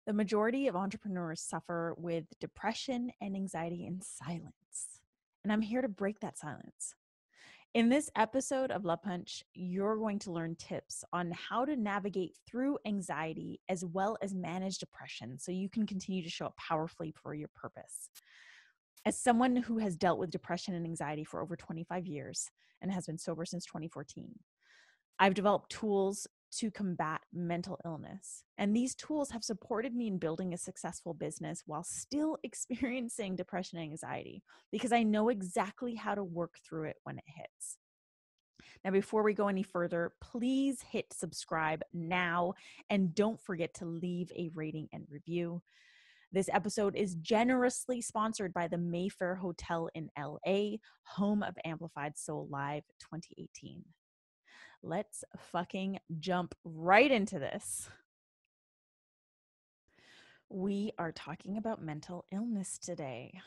The majority of entrepreneurs suffer with depression and anxiety in silence. And I'm here to break that silence. In this episode of Love Punch, you're going to learn tips on how to navigate through anxiety as well as manage depression so you can continue to show up powerfully for your purpose. As someone who has dealt with depression and anxiety for over 25 years and has been sober since 2014, I've developed tools to combat mental illness. And these tools have supported me in building a successful business while still experiencing depression and anxiety because I know exactly how to work through it when it hits. Now, before we go any further, please hit subscribe now and don't forget to leave a rating and review. This episode is generously sponsored by the Mayfair Hotel in LA, home of Amplified Soul Live 2018. Let's fucking jump right into this. We are talking about mental illness today.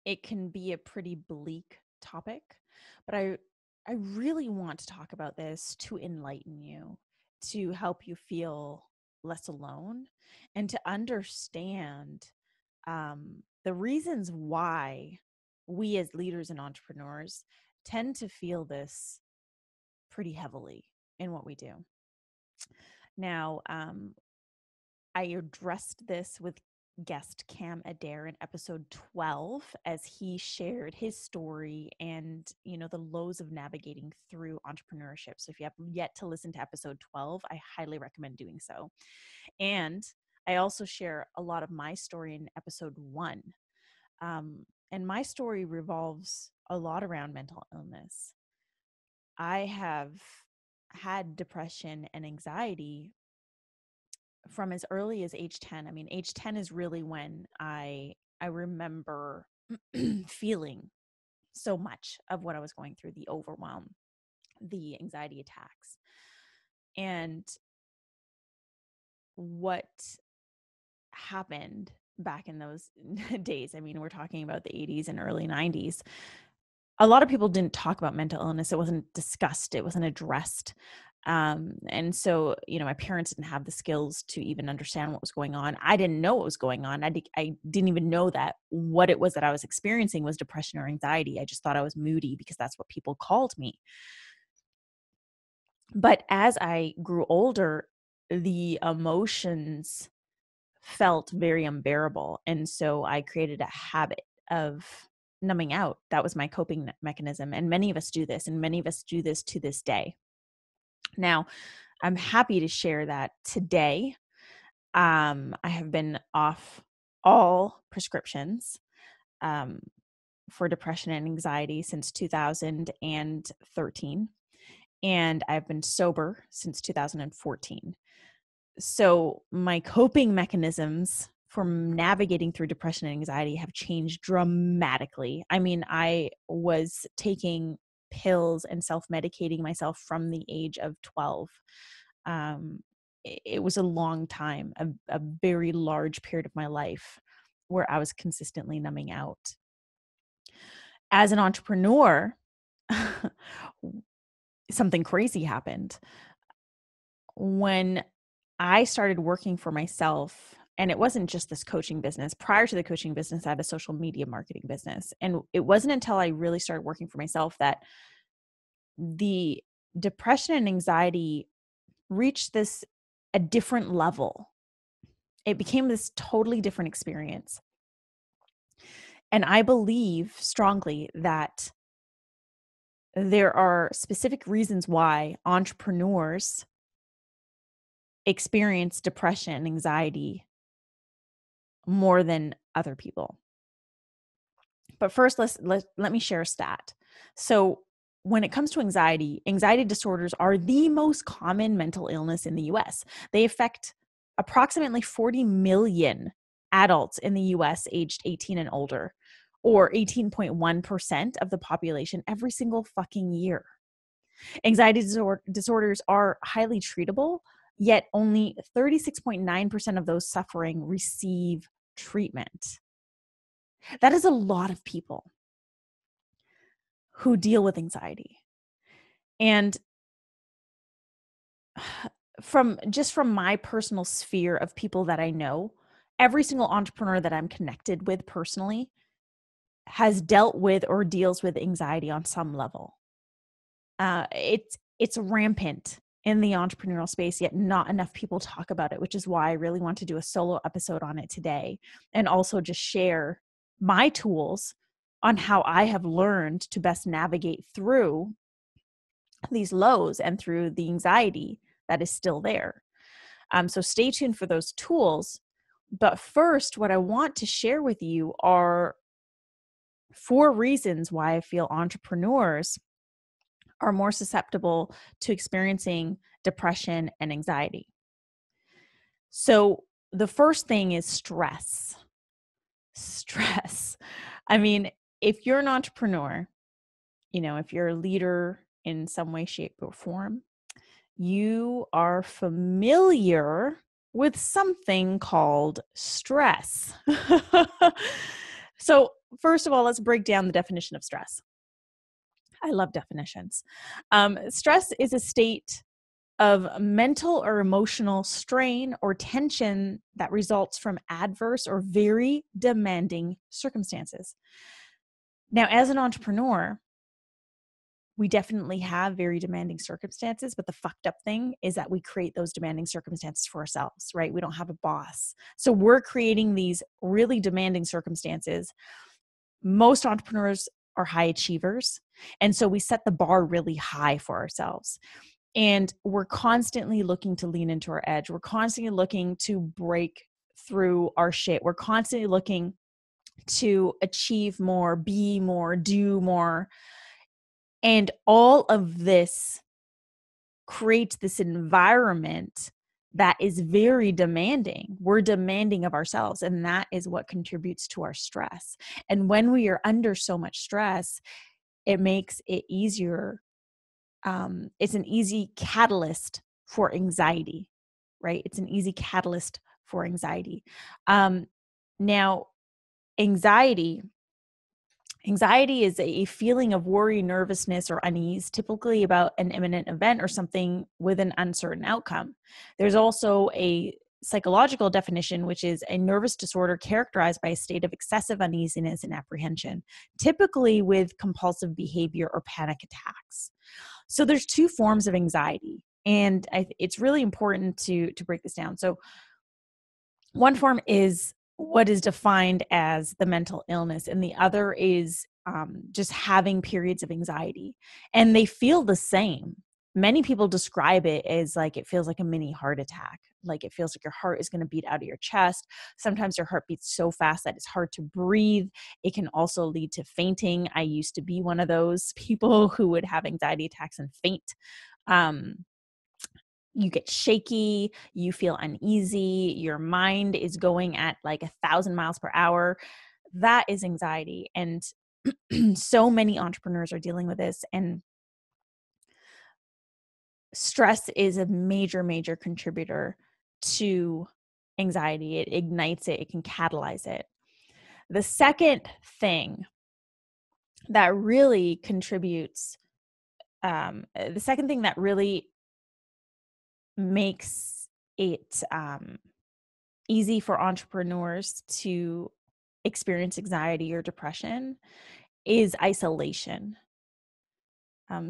It can be a pretty bleak topic, but I really want to talk about this to enlighten you, to help you feel less alone, and to understand the reasons why we as leaders and entrepreneurs tend to feel this pretty heavily in what we do. Now, I addressed this with guest Cam Adair in episode 12 as he shared his story and, the lows of navigating through entrepreneurship. So if you have yet to listen to episode 12, I highly recommend doing so. And I also share a lot of my story in episode 1. And my story revolves a lot around mental illness. I have had depression and anxiety from as early as age 10. I mean, age 10 is really when I remember feeling so much of what I was going through, the overwhelm, the anxiety attacks. And what happened back in those days, I mean, we're talking about the 80s and early 90s. A lot of people didn't talk about mental illness. It wasn't discussed. It wasn't addressed. And so, my parents didn't have the skills to even understand what was going on. I didn't know what was going on. I didn't even know that what it was that I was experiencing was depression or anxiety. I just thought I was moody because that's what people called me. But as I grew older, the emotions felt very unbearable. And so I created a habit of numbing out. That was my coping mechanism. And many of us do this, and many of us do this to this day. Now, I'm happy to share that today, I have been off all prescriptions for depression and anxiety since 2013, and I've been sober since 2014. So my coping mechanisms for navigating through depression and anxiety have changed dramatically. I mean, I was taking pills and self-medicating myself from the age of 12. It was a long time, a very large period of my life where I was consistently numbing out. As an entrepreneur, something crazy happened. When I started working for myself, and it wasn't just this coaching business. Prior to the coaching business, I had a social media marketing business. And it wasn't until I really started working for myself that the depression and anxiety reached a different level. It became this totally different experience. And I believe strongly that there are specific reasons why entrepreneurs experience depression and anxiety more than other people. But first, let me share a stat. So when it comes to anxiety disorders are the most common mental illness in the US. They affect approximately 40 million adults in the US aged 18 and older, or 18.1% of the population every single fucking year. Anxiety disorders are highly treatable, yet only 36.9% of those suffering receive treatment. That is a lot of people who deal with anxiety. And from my personal sphere of people that I know, every single entrepreneur that I'm connected with personally has dealt with or deals with anxiety on some level. It's rampant in the entrepreneurial space, yet not enough people talk about it, which is why I really want to do a solo episode on it today, and also just share my tools on how I have learned to best navigate through these lows and through the anxiety that is still there. So stay tuned for those tools. But first, what I want to share with you are 4 reasons why I feel entrepreneurs are more susceptible to experiencing depression and anxiety. So the first thing is stress. Stress. I mean, if you're an entrepreneur, if you're a leader in some way, shape, or form, you are familiar with something called stress. So, first of all, let's break down the definition of stress. I love definitions. Stress is a state of mental or emotional strain or tension that results from adverse or very demanding circumstances. Now, as an entrepreneur, we definitely have very demanding circumstances, but the fucked up thing is that we create those demanding circumstances for ourselves, right? We don't have a boss. So we're creating these really demanding circumstances. Most entrepreneurs are high achievers. And so we set the bar really high for ourselves. And we're constantly looking to lean into our edge. We're constantly looking to break through our shit. We're constantly looking to achieve more, be more, do more. And all of this creates this environment that is very demanding. We're demanding of ourselves, and that is what contributes to our stress. And when we are under so much stress, it makes it easier. It's an easy catalyst for anxiety, right? It's an easy catalyst for anxiety. Now, anxiety is a feeling of worry, nervousness, or unease, typically about an imminent event or something with an uncertain outcome. There's also a psychological definition, which is a nervous disorder characterized by a state of excessive uneasiness and apprehension, typically with compulsive behavior or panic attacks. So there's 2 forms of anxiety, and it's really important to break this down. So one form is what is defined as the mental illness, and the other is just having periods of anxiety, and they feel the same. Many people describe it as like it feels like a mini heart attack, like it feels like your heart is going to beat out of your chest. Sometimes your heart beats so fast that it's hard to breathe. It can also lead to fainting. I used to be one of those people who would have anxiety attacks and faint. You get shaky, you feel uneasy, your mind is going at like 1,000 miles per hour. That is anxiety. And so many entrepreneurs are dealing with this. And stress is a major, major contributor to anxiety. It ignites it, it can catalyze it. The second thing that really contributes, the second thing that really makes it easy for entrepreneurs to experience anxiety or depression is isolation.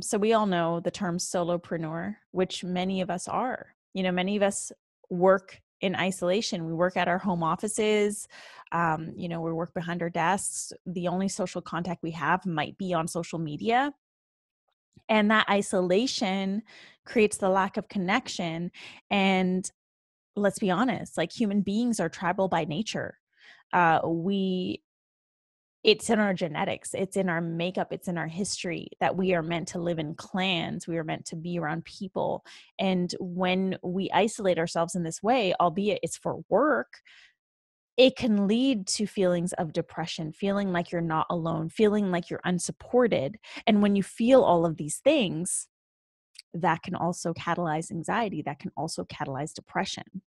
So we all know the term solopreneur, which many of us are. Many of us work in isolation. We work at our home offices. We work behind our desks. The only social contact we have might be on social media. And that isolation creates the lack of connection. And let's be honest, like human beings are tribal by nature. It's in our genetics, it's in our makeup, it's in our history that we are meant to live in clans. We are meant to be around people. And when we isolate ourselves in this way, albeit it's for work, it can lead to feelings of depression, feeling like you're not alone, feeling like you're unsupported. And when you feel all of these things, that can also catalyze anxiety, that can also catalyze depression.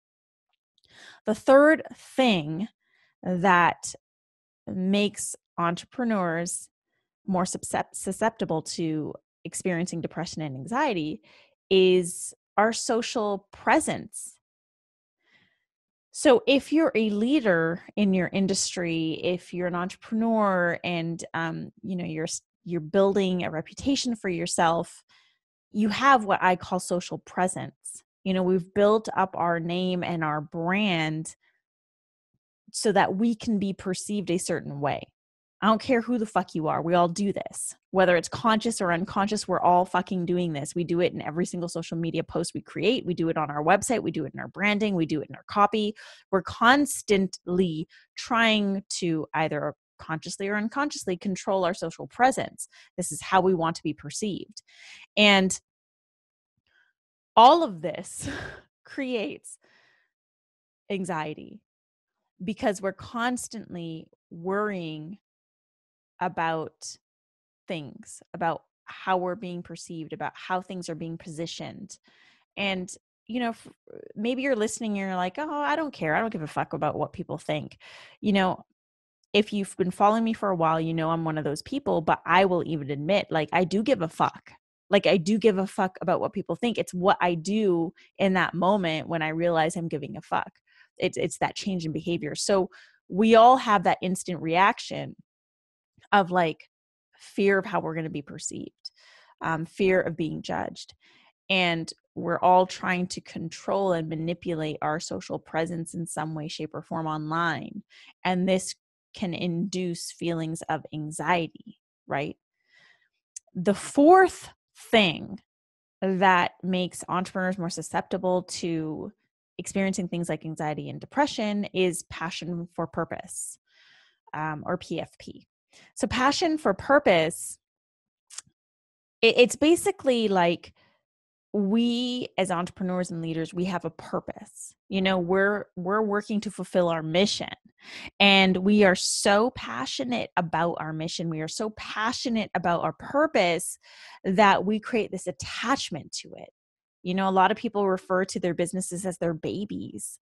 The third thing that makes entrepreneurs more susceptible to experiencing depression and anxiety is our social presence. So if you're a leader in your industry, if you're an entrepreneur and you're building a reputation for yourself, you have what I call social presence. We've built up our name and our brand so that we can be perceived a certain way. I don't care who the fuck you are. We all do this. Whether it's conscious or unconscious, we're all fucking doing this. We do it in every single social media post we create. We do it on our website. We do it in our branding. We do it in our copy. We're constantly trying to either consciously or unconsciously control our social presence. This is how we want to be perceived. And all of this creates anxiety because we're constantly worrying about things, about how we're being perceived, about how things are being positioned. And, maybe you're listening and you're like, oh, I don't care. I don't give a fuck about what people think. If you've been following me for a while, I'm one of those people, but I will even admit, like, I do give a fuck. Like, I do give a fuck about what people think. It's what I do in that moment when I realize I'm giving a fuck. It's that change in behavior. So we all have that instant reaction of like fear of how we're going to be perceived, fear of being judged. And we're all trying to control and manipulate our social presence in some way, shape, or form online. And this can induce feelings of anxiety, right? The fourth thing that makes entrepreneurs more susceptible to experiencing things like anxiety and depression is passion for purpose, or PFP. So passion for purpose, it's basically like we as entrepreneurs and leaders, we have a purpose. We're working to fulfill our mission. And we are so passionate about our mission. We are so passionate about our purpose that we create this attachment to it. A lot of people refer to their businesses as their babies.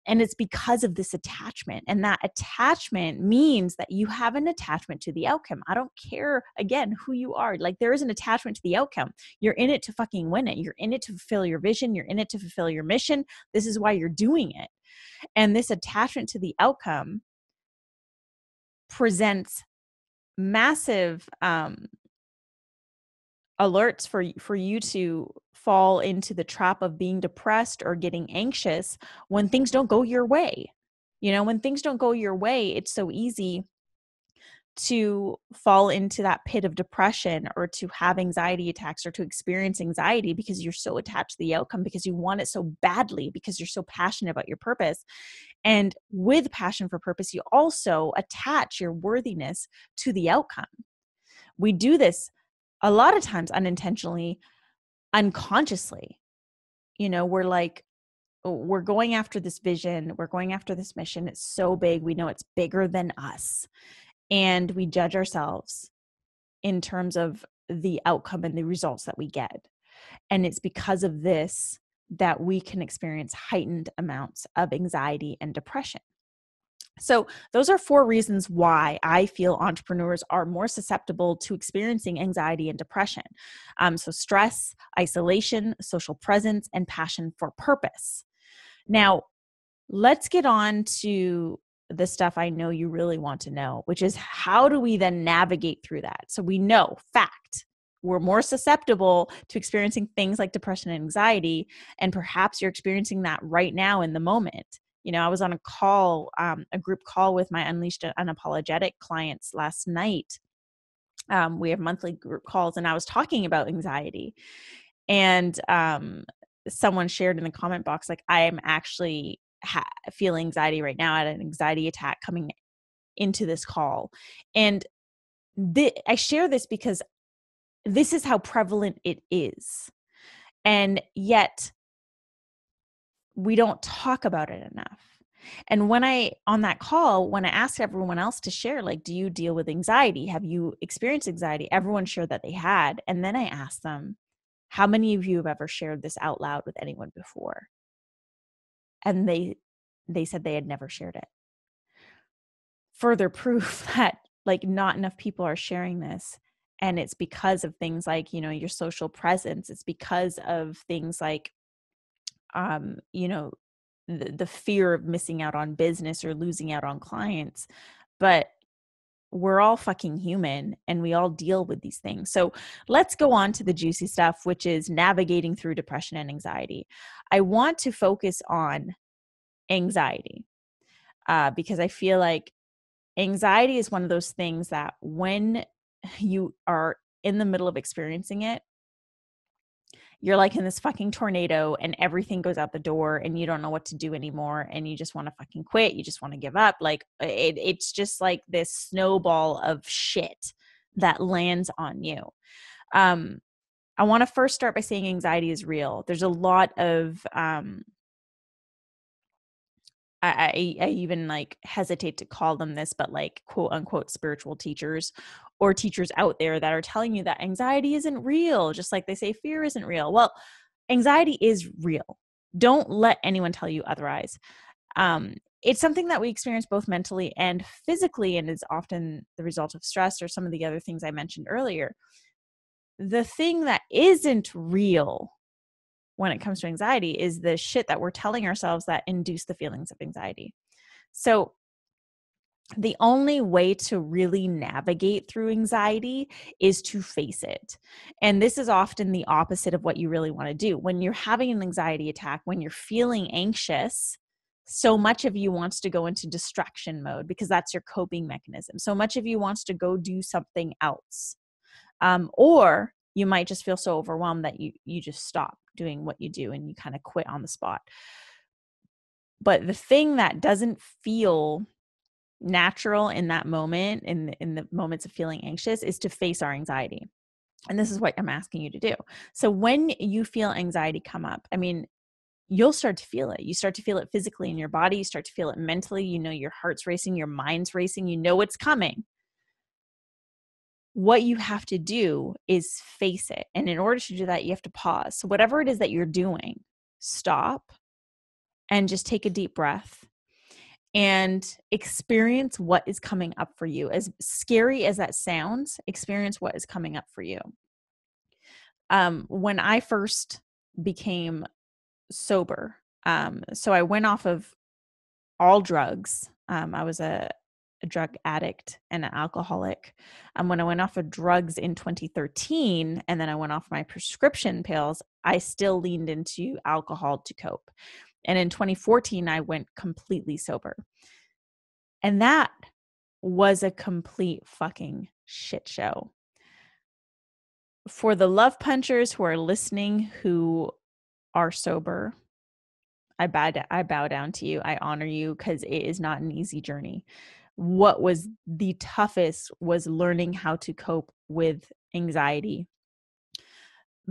And it's because of this attachment. And that attachment means that you have an attachment to the outcome. I don't care, again, who you are. Like, there is an attachment to the outcome. You're in it to fucking win it. You're in it to fulfill your vision. You're in it to fulfill your mission. This is why you're doing it. And this attachment to the outcome presents massive alerts for you to fall into the trap of being depressed or getting anxious when things don't go your way. When things don't go your way, it's so easy to fall into that pit of depression or to have anxiety attacks or to experience anxiety because you're so attached to the outcome, because you want it so badly, because you're so passionate about your purpose. And with passion for purpose, you also attach your worthiness to the outcome. We do this a lot of times unintentionally, unconsciously. We're like, we're going after this vision, we're going after this mission. It's so big. We know it's bigger than us. And we judge ourselves in terms of the outcome and the results that we get. And it's because of this that we can experience heightened amounts of anxiety and depression. So those are 4 reasons why I feel entrepreneurs are more susceptible to experiencing anxiety and depression. So stress, isolation, social presence, and passion for purpose. Now, let's get on to the stuff I know you really want to know, which is how do we then navigate through that? So we know, fact, we're more susceptible to experiencing things like depression and anxiety, and perhaps you're experiencing that right now in the moment. I was on a call, a group call with my Unleashed Unapologetic clients last night. We have monthly group calls, and I was talking about anxiety. And someone shared in the comment box, like, I am actually feeling anxiety right now. I had an anxiety attack coming into this call. And I share this because this is how prevalent it is. And yet we don't talk about it enough. And on that call, when I asked everyone else to share, like, do you deal with anxiety? Have you experienced anxiety? Everyone shared that they had. And then I asked them, how many of you have ever shared this out loud with anyone before? And they said they had never shared it. Further proof that like not enough people are sharing this. And it's because of things like, your social presence. It's because of things like you know, the fear of missing out on business or losing out on clients. But we're all fucking human and we all deal with these things. So let's go on to the juicy stuff, which is navigating through depression and anxiety. I want to focus on anxiety because I feel like anxiety is one of those things that when you are in the middle of experiencing it, you're like in this fucking tornado and everything goes out the door and you don't know what to do anymore and you just want to fucking quit. You just want to give up. Like it's just like this snowball of shit that lands on you. I want to first start by saying anxiety is real. There's a lot of I even like hesitate to call them this, but like quote unquote spiritual teachers or teachers out there that are telling you that anxiety isn't real, just like they say fear isn't real. Well, anxiety is real. Don't let anyone tell you otherwise. It's something that we experience both mentally and physically, and is often the result of stress or some of the other things I mentioned earlier. The thing that isn't real when it comes to anxiety is the shit that we're telling ourselves that induce the feelings of anxiety. So the only way to really navigate through anxiety is to face it. And this is often the opposite of what you really want to do. When you're having an anxiety attack, when you're feeling anxious, so much of you wants to go into distraction mode because that's your coping mechanism. So much of you wants to go do something else. Or you might just feel so overwhelmed that you just stop doing what you do and you kind of quit on the spot. But the thing that doesn't feel natural in that moment, in the moments of feeling anxious, is to face our anxiety. And this is what I'm asking you to do. So when you feel anxiety come up, I mean, you'll start to feel it. You start to feel it physically in your body. You start to feel it mentally. You know, your heart's racing, your mind's racing. You know it's coming. What you have to do is face it. And in order to do that, you have to pause. So whatever it is that you're doing, stop and just take a deep breath and experience what is coming up for you. As scary as that sounds, experience what is coming up for you. When I first became sober, so I went off of all drugs. I was a drug addict and an alcoholic. When I went off of drugs in 2013, and then I went off my prescription pills, I still leaned into alcohol to cope. And in 2014, I went completely sober. And that was a complete fucking shit show. For the love punchers who are listening who are sober, I bow down to you. I honor you because it is not an easy journey. What was the toughest was learning how to cope with anxiety,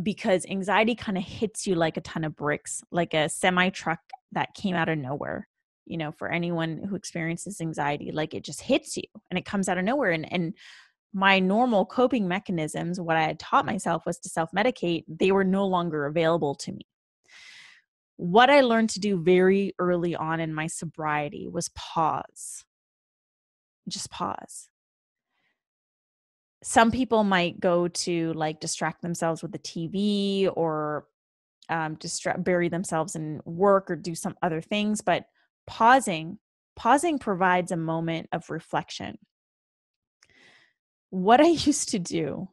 because anxiety kind of hits you like a ton of bricks, like a semi truck that came out of nowhere. You know, for anyone who experiences anxiety, like it just hits you and it comes out of nowhere. And my normal coping mechanisms, what I had taught myself was to self-medicate. They were no longer available to me. What I learned to do very early on in my sobriety was pause. Just pause. Some people might go to like distract themselves with the TV or bury themselves in work or do some other things, but pausing provides a moment of reflection. What I used to do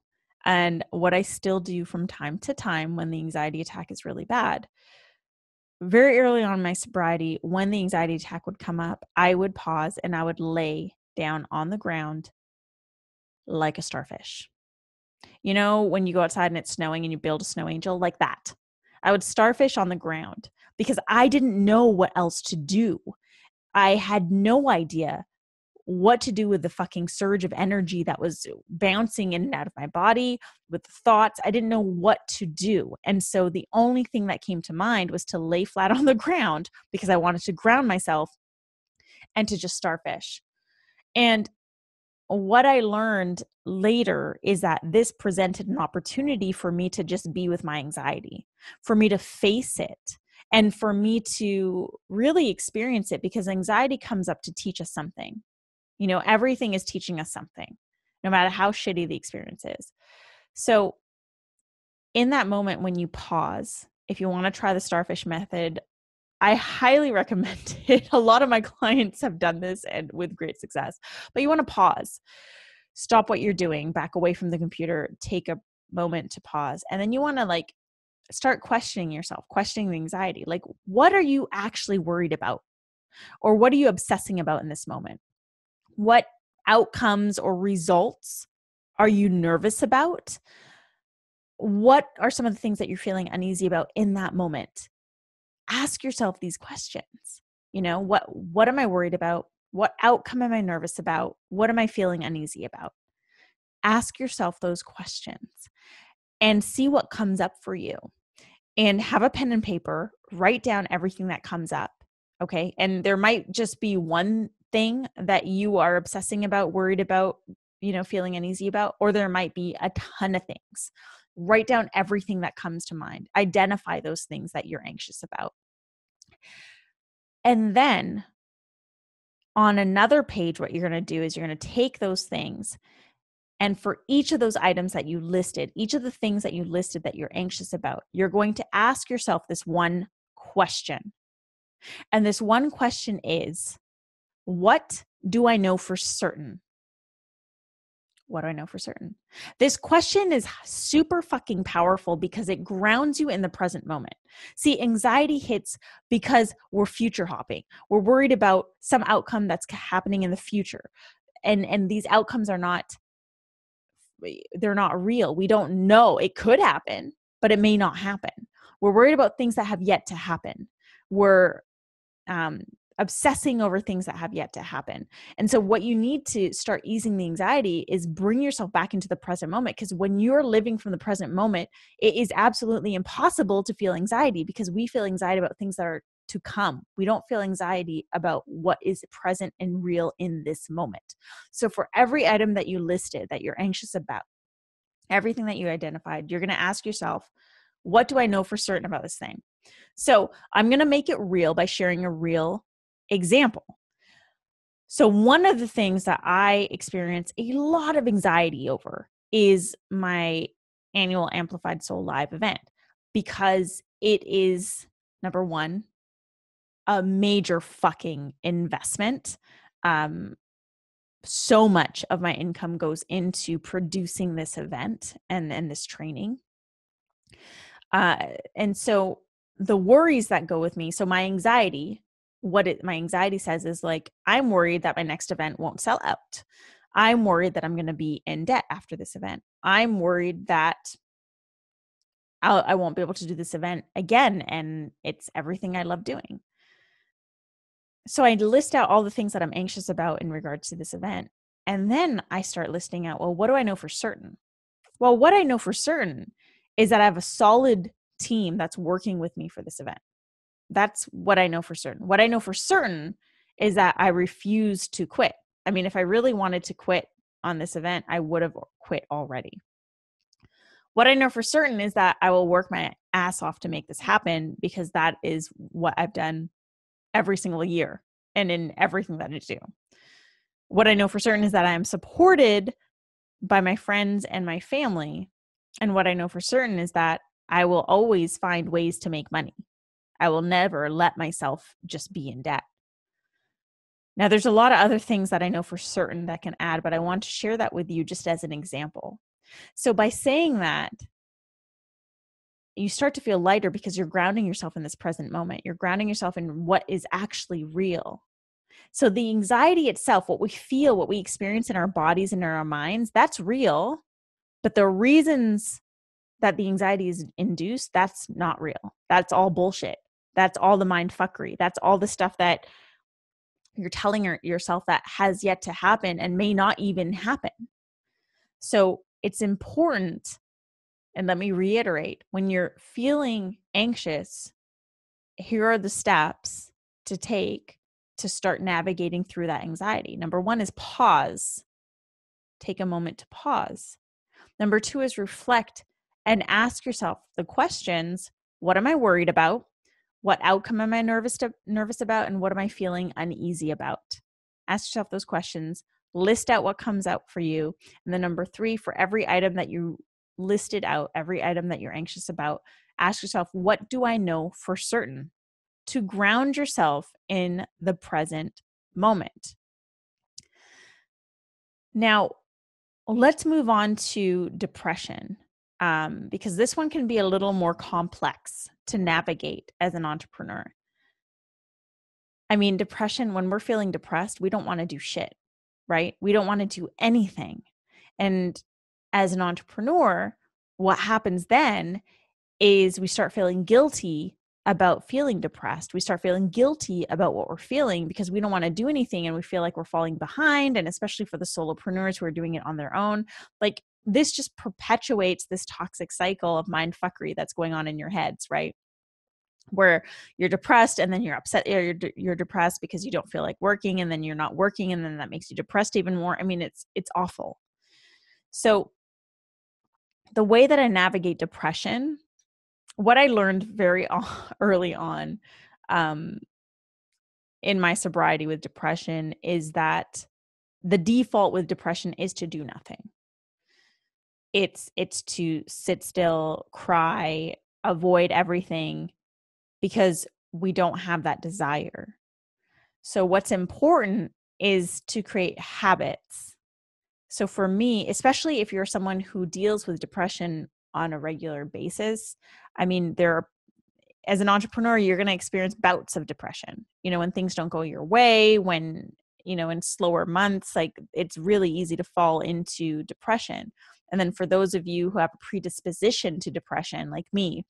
and what I still do from time to time when the anxiety attack is really bad, very early on in my sobriety, when the anxiety attack would come up, I would pause and I would lay down on the ground like a starfish. You know, when you go outside and it's snowing and you build a snow angel, like that. I would starfish on the ground because I didn't know what else to do. I had no idea what to do with the fucking surge of energy that was bouncing in and out of my body, with the thoughts. I didn't know what to do. And so the only thing that came to mind was to lay flat on the ground because I wanted to ground myself and to just starfish. And what I learned later is that this presented an opportunity for me to just be with my anxiety, for me to face it, and for me to really experience it, because anxiety comes up to teach us something. You know, everything is teaching us something, no matter how shitty the experience is. So in that moment when you pause, if you want to try the starfish method, I highly recommend it. A lot of my clients have done this and with great success. But you want to pause. Stop what you're doing, back away from the computer, take a moment to pause. And then you want to like start questioning yourself, questioning the anxiety. Like, what are you actually worried about? Or what are you obsessing about in this moment? What outcomes or results are you nervous about? What are some of the things that you're feeling uneasy about in that moment? Ask yourself these questions. You know, what am I worried about? What outcome am I nervous about? What am I feeling uneasy about? Ask yourself those questions and see what comes up for you. And have a pen and paper, write down everything that comes up. Okay. And there might just be one thing that you are obsessing about, worried about, feeling uneasy about, or there might be a ton of things. Write down everything that comes to mind. Identify those things that you're anxious about. And then on another page, what you're going to do is you're going to take those things, and for each of those items that you listed, each of the things that you listed that you're anxious about, you're going to ask yourself this one question. And this one question is, what do I know for certain? What do I know for certain? This question is super fucking powerful because it grounds you in the present moment. See, anxiety hits because we're future hopping. We're worried about some outcome that's happening in the future. And these outcomes they're not real. We don't know. It could happen, but it may not happen. We're worried about things that have yet to happen. We're obsessing over things that have yet to happen. And so what you need to start easing the anxiety is bring yourself back into the present moment, because when you're living from the present moment, it is absolutely impossible to feel anxiety, because we feel anxiety about things that are to come. We don't feel anxiety about what is present and real in this moment. So for every item that you listed that you're anxious about, everything that you identified, you're going to ask yourself, what do I know for certain about this thing? So I'm going to make it real by sharing a real example. So one of the things that I experience a lot of anxiety over is my annual Amplified Soul Live event, because it is, number one, a major fucking investment. So much of my income goes into producing this event and this training. And so the worries that go with me, so my anxiety, my anxiety says is like, I'm worried that my next event won't sell out. I'm worried that I'm going to be in debt after this event. I'm worried that I won't be able to do this event again. And it's everything I love doing. So I list out all the things that I'm anxious about in regards to this event. And then I start listing out, well, what do I know for certain? Well, what I know for certain is that I have a solid team that's working with me for this event. That's what I know for certain. What I know for certain is that I refuse to quit. I mean, if I really wanted to quit on this event, I would have quit already. What I know for certain is that I will work my ass off to make this happen, because that is what I've done every single year and in everything that I do. What I know for certain is that I am supported by my friends and my family. And what I know for certain is that I will always find ways to make money. I will never let myself just be in debt. Now, there's a lot of other things that I know for certain that can add, but I want to share that with you just as an example. So by saying that, you start to feel lighter because you're grounding yourself in this present moment. You're grounding yourself in what is actually real. So the anxiety itself, what we feel, what we experience in our bodies and in our minds, that's real. But the reasons that the anxiety is induced, that's not real. That's all bullshit. That's all the mind fuckery. That's all the stuff that you're telling yourself that has yet to happen and may not even happen. So it's important, and let me reiterate, when you're feeling anxious, here are the steps to take to start navigating through that anxiety. Number one is pause. Take a moment to pause. Number two is reflect and ask yourself the questions: what am I worried about? What outcome am I nervous about? And what am I feeling uneasy about? Ask yourself those questions. List out what comes out for you. And then number three, for every item that you listed out, every item that you're anxious about, ask yourself, what do I know for certain? to ground yourself in the present moment. Now, let's move on to depression, because this one can be a little more complex to navigate as an entrepreneur. I mean, depression, when we're feeling depressed, we don't want to do shit, right? We don't want to do anything. And as an entrepreneur, what happens then is we start feeling guilty about feeling depressed. We start feeling guilty about what we're feeling because we don't want to do anything and we feel like we're falling behind. And especially for the solopreneurs who are doing it on their own, like this just perpetuates this toxic cycle of mind fuckery that's going on in your heads, right? Where you're depressed and then you're upset, or you're depressed because you don't feel like working, and then you're not working, and then that makes you depressed even more. I mean, it's awful. So the way that I navigate depression, what I learned very early on in my sobriety with depression is that the default with depression is to do nothing. It's to sit still, cry, avoid everything, because we don't have that desire. So what's important is to create habits. So for me, especially if you're someone who deals with depression on a regular basis, I mean, as an entrepreneur, you're going to experience bouts of depression, when things don't go your way, when, in slower months, like it's really easy to fall into depression. And then for those of you who have a predisposition to depression, like me,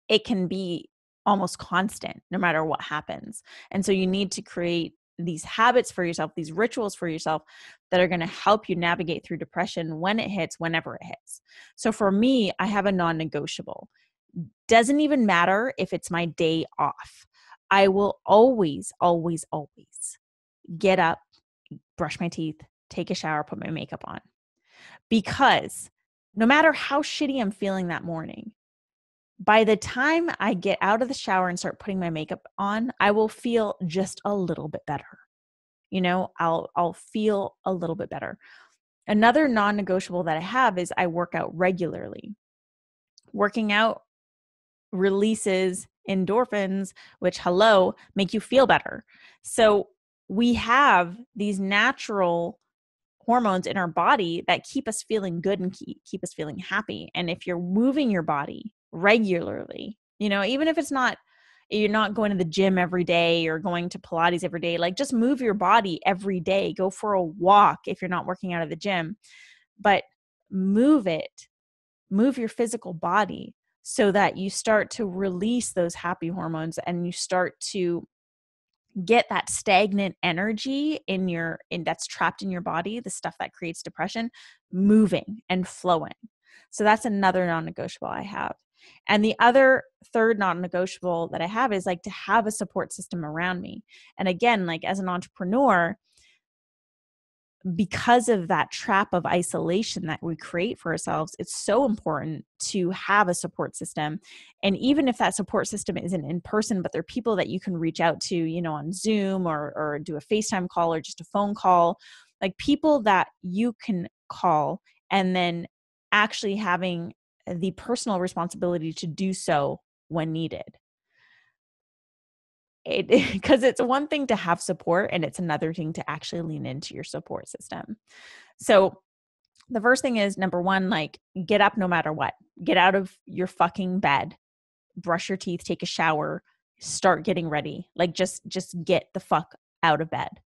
it can be almost constant no matter what happens. And so you need to create these habits for yourself, these rituals for yourself that are going to help you navigate through depression when it hits, whenever it hits. So for me, I have a non-negotiable. Doesn't even matter if it's my day off. I will always, always, always get up, brush my teeth, take a shower, put my makeup on. Because no matter how shitty I'm feeling that morning, by the time I get out of the shower and start putting my makeup on, I will feel just a little bit better. I'll feel a little bit better. Another non-negotiable that I have is I work out regularly. Working out releases endorphins, which, make you feel better. So we have these natural hormones in our body that keep us feeling good and keep us feeling happy. And if you're moving your body regularly, even if you're not going to the gym every day or going to Pilates every day, like just move your body every day. Go for a walk if you're not working out of the gym, but move your physical body so that you start to release those happy hormones and you start to get that stagnant energy that's trapped in your body, the stuff that creates depression, moving and flowing. So that's another non-negotiable I have. And the third non-negotiable that I have is like to have a support system around me. And again, like as an entrepreneur, because of that trap of isolation that we create for ourselves, it's so important to have a support system. And even if that support system isn't in person, but there are people that you can reach out to, on Zoom or do a FaceTime call or just a phone call, like people that you can call, and then actually having the personal responsibility to do so when needed. Because it's one thing to have support and it's another thing to actually lean into your support system. So the first thing is, number one, like get up no matter what. Get out of your fucking bed, brush your teeth, take a shower, start getting ready. Like just get the fuck out of bed.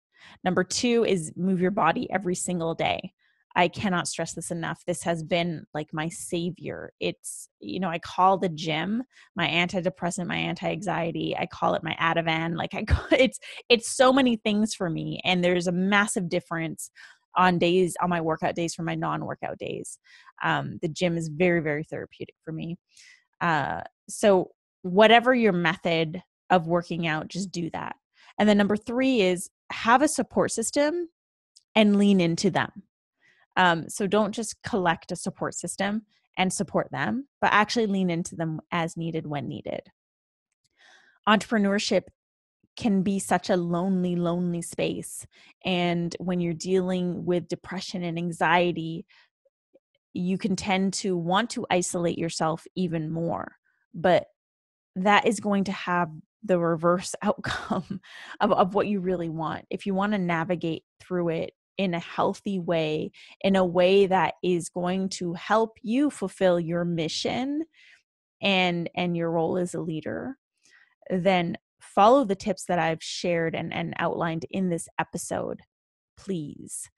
Number two is move your body every single day. I cannot stress this enough. This has been like my savior. It's, I call the gym my antidepressant, my anti-anxiety. I call it my Ativan. Like it's so many things for me. And there's a massive difference on my workout days from my non-workout days. The gym is very, very therapeutic for me. So whatever your method of working out, just do that. And then number three is have a support system and lean into them. So don't just collect a support system and support them, but actually lean into them as needed when needed. Entrepreneurship can be such a lonely, lonely space. And when you're dealing with depression and anxiety, you can tend to want to isolate yourself even more. But that is going to have the reverse outcome of what you really want. If you want to navigate through it in a healthy way, in a way that is going to help you fulfill your mission and your role as a leader, then follow the tips that I've shared and outlined in this episode, please.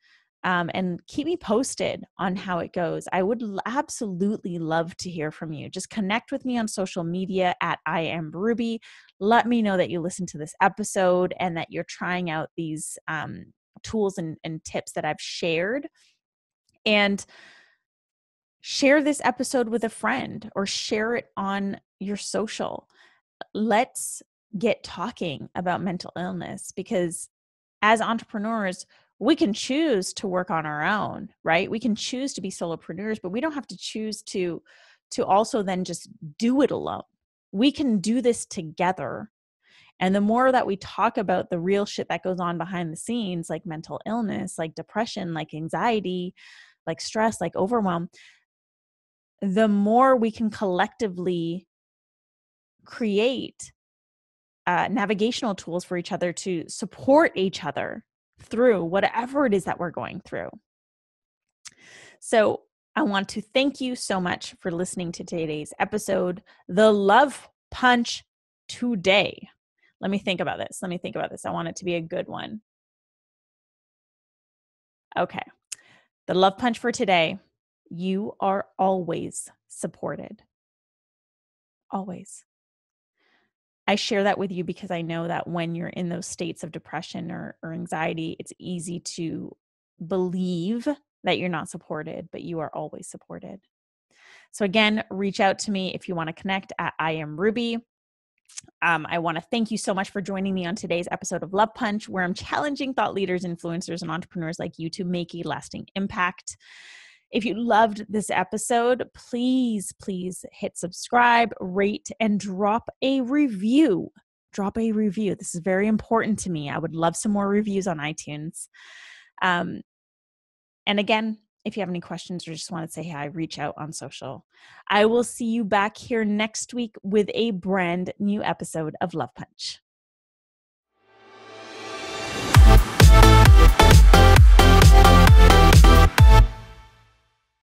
And keep me posted on how it goes. I would absolutely love to hear from you. Just connect with me on social media at I am Ruby. Let me know that you listened to this episode and that you're trying out these tools and tips that I've shared. And share this episode with a friend or share it on your social. Let's get talking about mental illness, because as entrepreneurs, we can choose to work on our own, right? We can choose to be solopreneurs, but we don't have to choose to also then just do it alone. We can do this together. And the more that we talk about the real shit that goes on behind the scenes, like mental illness, like depression, like anxiety, like stress, like overwhelm, the more we can collectively create navigational tools for each other to support each other through whatever it is that we're going through. So I want to thank you so much for listening to today's episode, The Love Punch Today. Let me think about this. I want it to be a good one. Okay. The Love Punch for today. You are always supported. Always. I share that with you because I know that when you're in those states of depression or anxiety, it's easy to believe that you're not supported, but you are always supported. So again, reach out to me if you want to connect at I am Ruby. I want to thank you so much for joining me on today's episode of Love Punch, where I'm challenging thought leaders, influencers, and entrepreneurs like you to make a lasting impact. If you loved this episode, please hit subscribe, rate, and drop a review. This is very important to me. I would love some more reviews on iTunes. And again, if you have any questions or just want to say hi, reach out on social. I will see you back here next week with a brand new episode of Love Punch.